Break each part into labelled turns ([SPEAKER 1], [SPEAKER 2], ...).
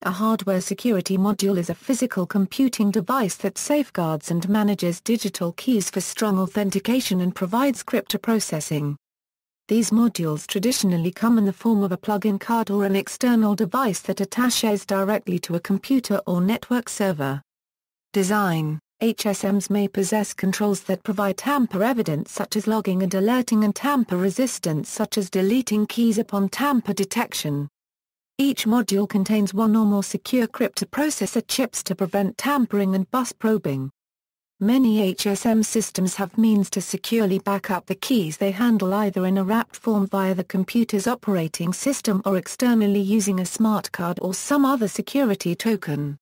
[SPEAKER 1] A hardware security module is a physical computing device that safeguards and manages digital keys for strong authentication and provides cryptoprocessing. These modules traditionally come in the form of a plug-in card or an external device that attaches directly to a computer or network server. Design: HSMs may possess controls that provide tamper evidence such as logging and alerting, and tamper resistance such as deleting keys upon tamper detection. Each module contains one or more secure cryptoprocessor chips to prevent tampering and bus probing. Many HSM systems have means to securely back up the keys they handle, either in a wrapped form via the computer's operating system or externally using a smart card or some other security token.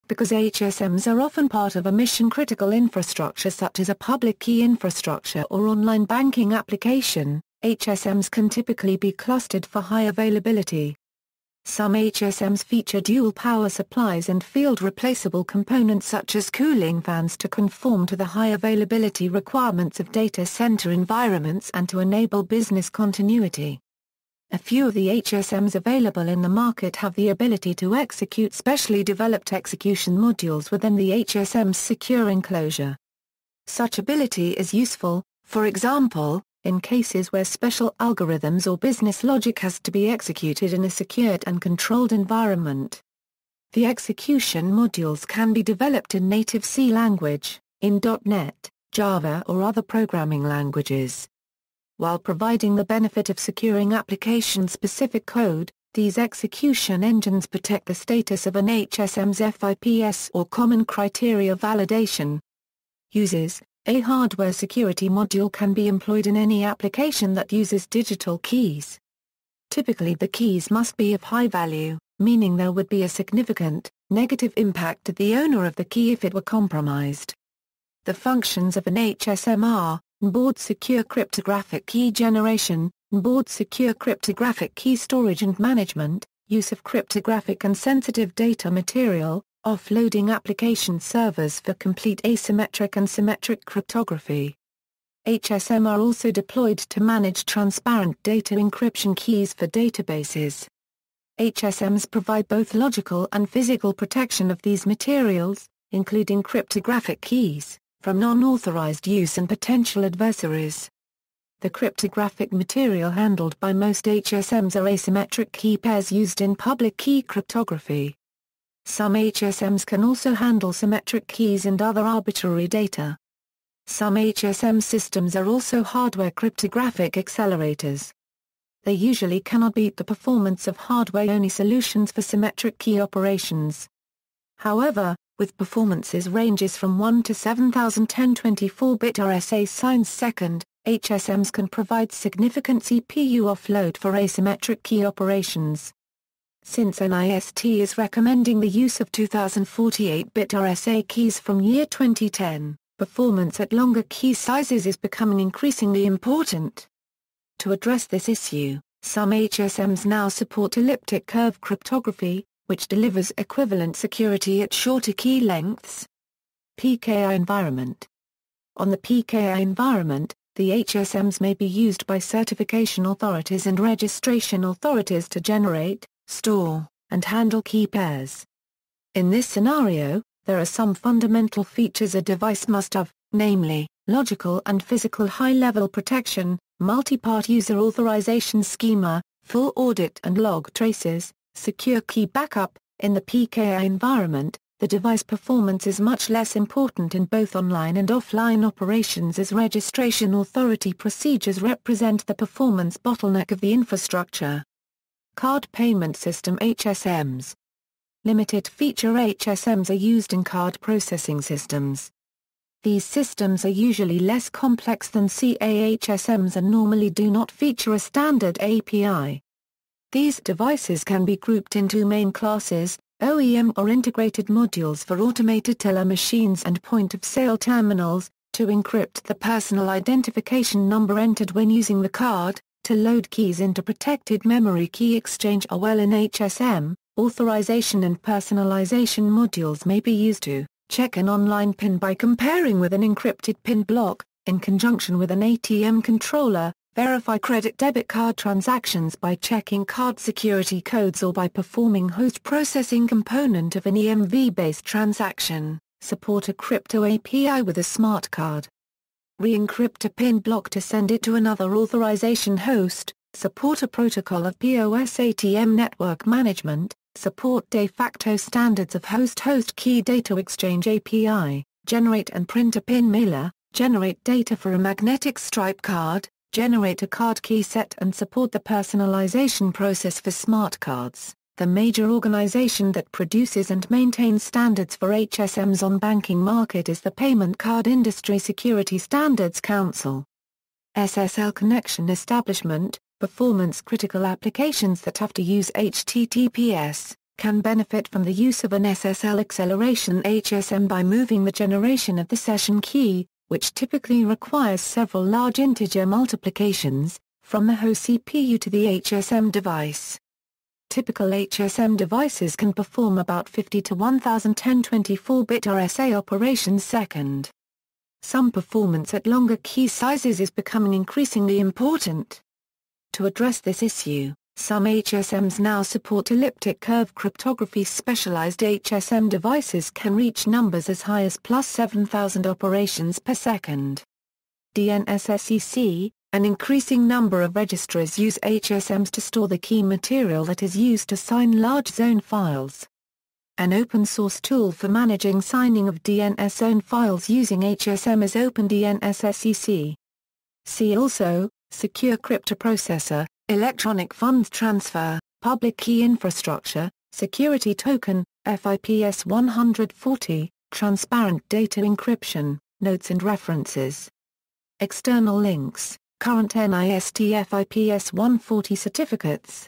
[SPEAKER 1] Because HSMs are often part of a mission-critical infrastructure such as a public key infrastructure or online banking application, HSMs can typically be clustered for high availability. Some HSMs feature dual power supplies and field-replaceable components such as cooling fans to conform to the high availability requirements of data center environments and to enable business continuity. A few of the HSMs available in the market have the ability to execute specially developed execution modules within the HSM's secure enclosure. Such ability is useful, for example, in cases where special algorithms or business logic has to be executed in a secured and controlled environment. The execution modules can be developed in native C language, in .NET, Java or other programming languages. While providing the benefit of securing application-specific code, these execution engines protect the status of an HSM's FIPS or Common Criteria Validation. Uses: a hardware security module can be employed in any application that uses digital keys. Typically the keys must be of high value, meaning there would be a significant, negative impact to the owner of the key if it were compromised. The functions of an HSM are: onboard secure cryptographic key generation, onboard secure cryptographic key storage and management, use of cryptographic and sensitive data material, offloading application servers for complete asymmetric and symmetric cryptography. HSM are also deployed to manage transparent data encryption keys for databases. HSMs provide both logical and physical protection of these materials, including cryptographic keys, from non-authorized use and potential adversaries. The cryptographic material handled by most HSMs are asymmetric key pairs used in public key cryptography. Some HSMs can also handle symmetric keys and other arbitrary data. Some HSM systems are also hardware cryptographic accelerators. They usually cannot beat the performance of hardware-only solutions for symmetric key operations. However, with performances ranges from 1 to 7024-bit RSA signs second, HSMs can provide significant CPU offload for asymmetric key operations. Since NIST is recommending the use of 2048-bit RSA keys from year 2010, performance at longer key sizes is becoming increasingly important. To address this issue, some HSMs now support elliptic curve cryptography, which delivers equivalent security at shorter key lengths. PKI environment. On the PKI environment, the HSMs may be used by certification authorities and registration authorities to generate, store, and handle key pairs. In this scenario, there are some fundamental features a device must have, namely, logical and physical high-level protection, multi-part user authorization schema, full audit and log traces, secure key backup. In the PKI environment, the device performance is much less important in both online and offline operations, as registration authority procedures represent the performance bottleneck of the infrastructure. Card Payment System HSMs. Limited feature HSMs are used in card processing systems. These systems are usually less complex than CA-HSMs and normally do not feature a standard API. These devices can be grouped into main classes: OEM or integrated modules for automated teller machines and point-of-sale terminals, to encrypt the personal identification number entered when using the card, to load keys into protected memory key exchange. While in HSM, authorization and personalization modules may be used to check an online PIN by comparing with an encrypted PIN block, in conjunction with an ATM controller, Verify credit debit card transactions by checking card security codes or by performing host processing component of an EMV-based transaction. Support a crypto API with a smart card. Re-encrypt a PIN block to send it to another authorization host. Support a protocol of POS ATM network management. Support de facto standards of host-host key data exchange API. Generate and print a PIN mailer. Generate data for a magnetic stripe card. Generate a card key set and support the personalization process for smart cards. The major organization that produces and maintains standards for HSMs on banking market is the Payment Card Industry Security Standards Council. SSL connection establishment. Performance-critical applications that have to use HTTPS can benefit from the use of an SSL acceleration HSM by moving the generation of the session key, which typically requires several large integer multiplications, from the host CPU to the HSM device. Typical HSM devices can perform about 50 to 1024-bit RSA operations second. Some performance at longer key sizes is becoming increasingly important. To address this issue, some HSMs now support elliptic curve cryptography. Specialized HSM devices can reach numbers as high as plus 7,000 operations per second. DNSSEC, an increasing number of registries use HSMs to store the key material that is used to sign large zone files. An open-source tool for managing signing of DNS zone files using HSM is OpenDNSSEC. See also, Secure Cryptoprocessor, Electronic Funds Transfer, Public Key Infrastructure, Security Token, FIPS 140, Transparent Data Encryption, Notes and References. External links, current NIST FIPS 140 certificates.